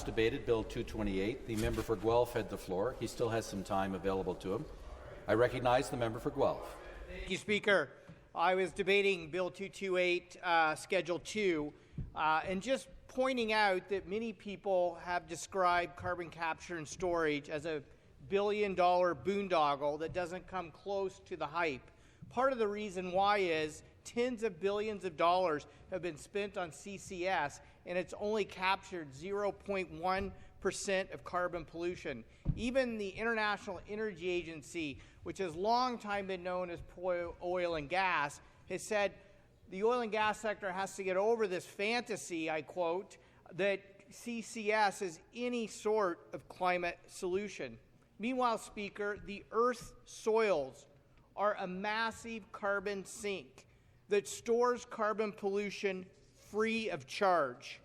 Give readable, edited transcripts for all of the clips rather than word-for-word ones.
debated Bill 228, the member for Guelph had the floor. He still has some time available to him. I recognize the member for Guelph. Thank you, Speaker. I was debating Bill 228, Schedule 2, and just pointing out that many people have described carbon capture and storage as a billion-dollar boondoggle that doesn't come close to the hype. Part of the reason why is tens of billions of dollars have been spent on CCS, and it's only captured 0.1% of carbon pollution. Even the International Energy Agency, which has long time been known as oil and gas, has said the oil and gas sector has to get over this fantasy, I quote, that CCS is any sort of climate solution. Meanwhile, Speaker, the Earth's soils are a massive carbon sink that stores carbon pollution free of charge.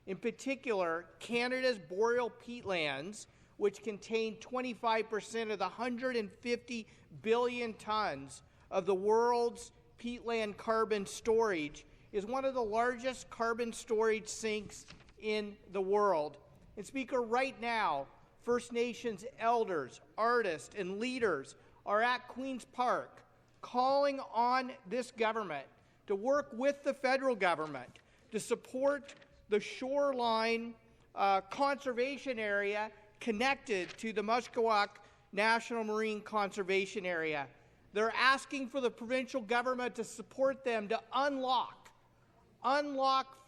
In particular, Canada's boreal peatlands, which contain 25% of the 150 billion tons of the world's peatland carbon storage, is one of the largest carbon storage sinks in the world. And Speaker, right now, First Nations elders, artists, and leaders are at Queen's Park calling on this government to work with the federal government to support the shoreline conservation area connected to the Mushkawak National Marine Conservation Area. They're asking for the provincial government to support them to unlock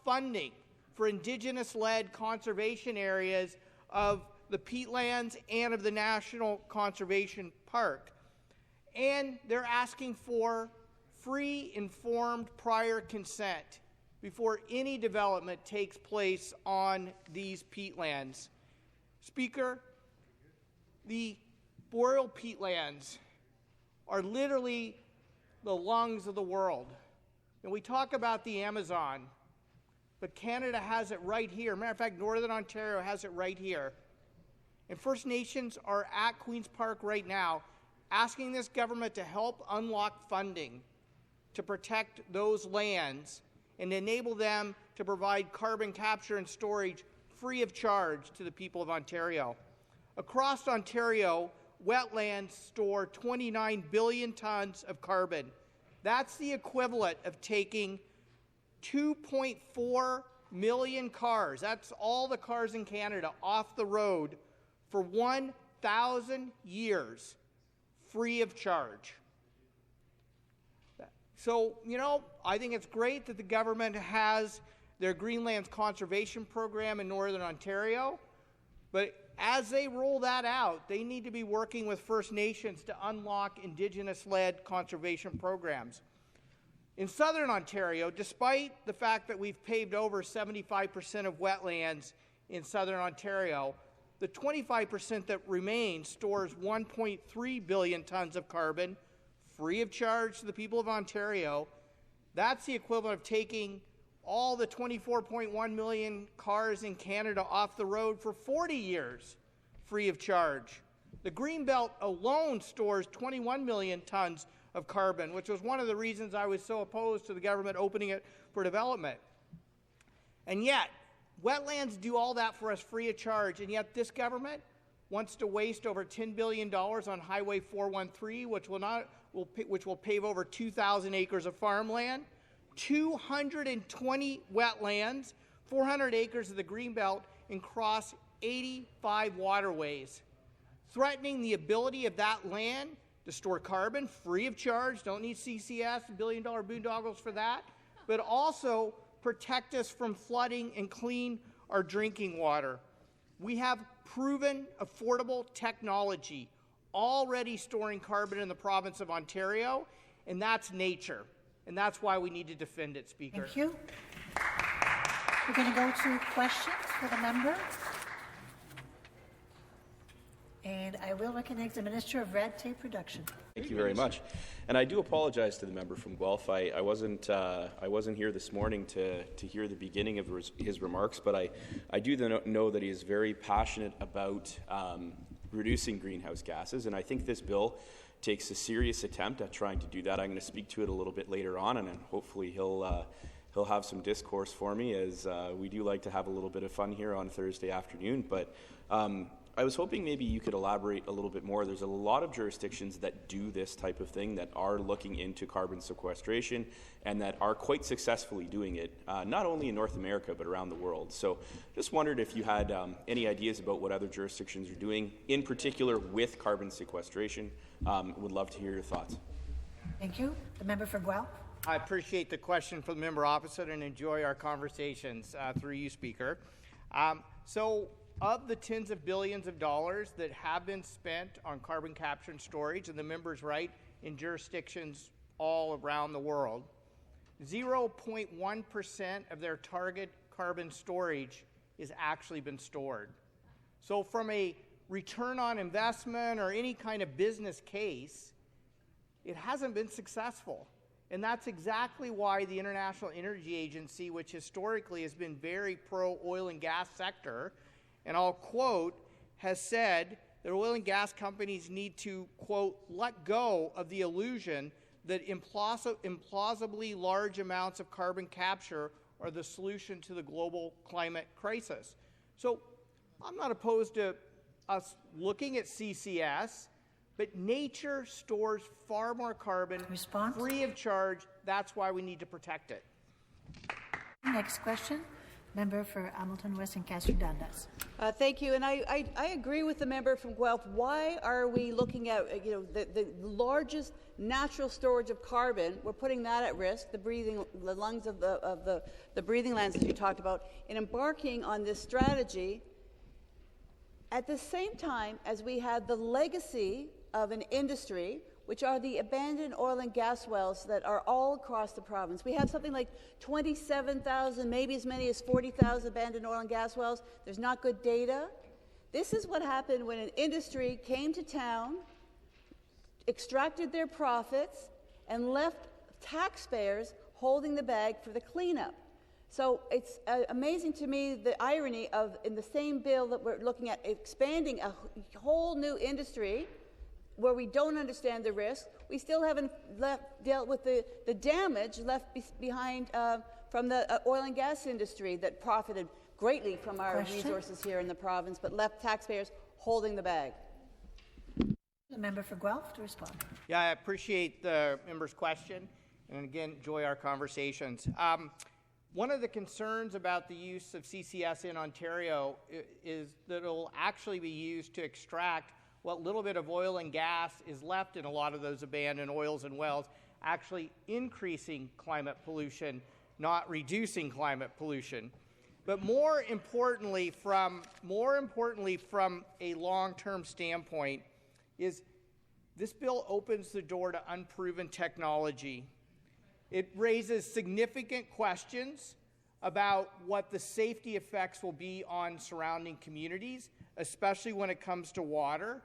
funding for Indigenous-led conservation areas of the peatlands and of the National Conservation Park. And they're asking for free, informed prior consent before any development takes place on these peatlands. Speaker, the boreal peatlands are literally the lungs of the world. And we talk about the Amazon, but Canada has it right here. Matter of fact, Northern Ontario has it right here. And First Nations are at Queen's Park right now asking this government to help unlock funding to protect those lands and enable them to provide carbon capture and storage free of charge to the people of Ontario. Across Ontario, wetlands store 29 billion tons of carbon. That's the equivalent of taking 2.4 million cars, that's all the cars in Canada, off the road for 1,000 years, free of charge. So, I think it's great that the government has their Greenlands Conservation Program in Northern Ontario, but as they roll that out, they need to be working with First Nations to unlock Indigenous-led conservation programs. In Southern Ontario, despite the fact that we've paved over 75% of wetlands in Southern Ontario, the 25% that remains stores 1.3 billion tons of carbon free of charge to the people of Ontario. That's the equivalent of taking all the 24.1 million cars in Canada off the road for 40 years free of charge. The Greenbelt alone stores 21 million tons of carbon, which was one of the reasons I was so opposed to the government opening it for development. And yet, wetlands do all that for us free of charge, and yet this government wants to waste over $10 billion on Highway 413, which will pave over 2,000 acres of farmland, 220 wetlands, 400 acres of the Greenbelt, and cross 85 waterways, threatening the ability of that land to store carbon free of charge, don't need CCS, billion-dollar boondoggles for that, but also protect us from flooding and clean our drinking water. We have proven, affordable technology already storing carbon in the province of Ontario, and that's nature. And that's why we need to defend it, Speaker. Thank you. We're going to go to questions for the member. And I will recognize the Minister of Red Tape Reduction. Thank you very much. And I do apologize to the member from Guelph. I wasn't here this morning to hear the beginning of his remarks, but I do know that he is very passionate about reducing greenhouse gases, and I think this bill takes a serious attempt at trying to do that. I'm going to speak to it a little bit later on, and then hopefully he'll he'll have some discourse for me, as we do like to have a little bit of fun here on Thursday afternoon. But I was hoping maybe you could elaborate a little bit more. There's a lot of jurisdictions that do this type of thing, that are looking into carbon sequestration and that are quite successfully doing it, not only in North America but around the world. So just wondered if you had any ideas about what other jurisdictions are doing, in particular with carbon sequestration. Would love to hear your thoughts. Thank you. The member for Guelph. I appreciate the question from the member opposite and enjoy our conversations through you, Speaker. So of the tens of billions of dollars that have been spent on carbon capture and storage, and the member's right, in jurisdictions all around the world, 0.1% of their target carbon storage is actually been stored. So from a return on investment or any kind of business case, it hasn't been successful. And that's exactly why the International Energy Agency, which historically has been very pro-oil and gas sector, and I'll quote, has said that oil and gas companies need to, quote, let go of the illusion that implausibly large amounts of carbon capture are the solution to the global climate crisis. So I'm not opposed to us looking at CCS, but nature stores far more carbon free of charge. That's why we need to protect it. Next question. Member for Hamilton West and Castle Dundas. Thank you, and I agree with the member from Guelph. Why are we looking at the largest natural storage of carbon? We're putting that at risk, the lungs of the breathing lands, as you talked about, and embarking on this strategy at the same time as we have the legacy of an industry, which are the abandoned oil and gas wells that are all across the province. We have something like 27,000, maybe as many as 40,000 abandoned oil and gas wells. There's not good data. This is what happened when an industry came to town, extracted their profits, and left taxpayers holding the bag for the cleanup. So it's amazing to me the irony of, in the same bill that we're looking at, expanding a whole new industry where we don't understand the risk, we still haven't dealt with the damage left behind from the oil and gas industry that profited greatly from our resources here in the province, but left taxpayers holding the bag. The member for Guelph to respond. Yeah, I appreciate the member's question, and again, enjoy our conversations. One of the concerns about the use of CCS in Ontario is that it will actually be used to extract what little bit of oil and gas is left in a lot of those abandoned oils and wells, actually increasing climate pollution, not reducing climate pollution. But more importantly from a long-term standpoint, is this bill opens the door to unproven technology. It raises significant questions about what the safety effects will be on surrounding communities, especially when it comes to water.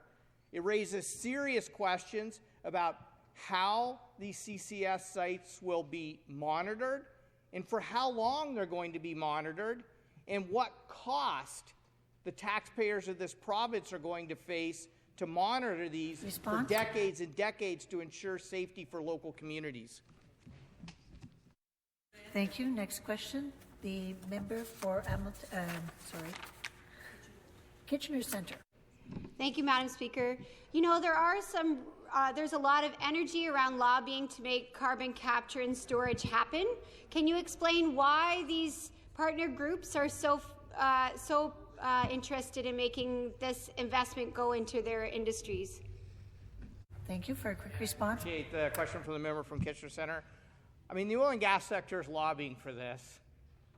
It raises serious questions about how these CCS sites will be monitored and for how long they're going to be monitored and what cost the taxpayers of this province are going to face to monitor these for decades and decades to ensure safety for local communities. Thank you. Next question. The member for Kitchener Centre. Thank you, Madam Speaker. You know, there's a lot of energy around lobbying to make carbon capture and storage happen. Can you explain why these partner groups are so interested in making this investment go into their industries? Thank you for a quick response. Appreciate the question from the member from Kitchener Centre. I mean, the oil and gas sector is lobbying for this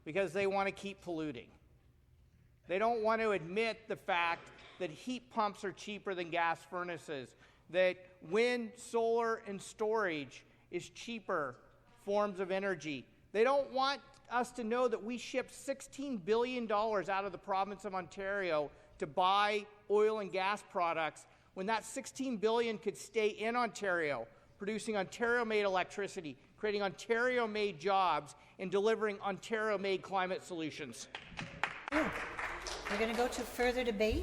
because they want to keep polluting. They don't want to admit the fact that heat pumps are cheaper than gas furnaces, that wind, solar, and storage is cheaper forms of energy. They don't want us to know that we ship $16 billion out of the province of Ontario to buy oil and gas products when that $16 billion could stay in Ontario, producing Ontario-made electricity, creating Ontario-made jobs, and delivering Ontario-made climate solutions. We're going to go to further debate.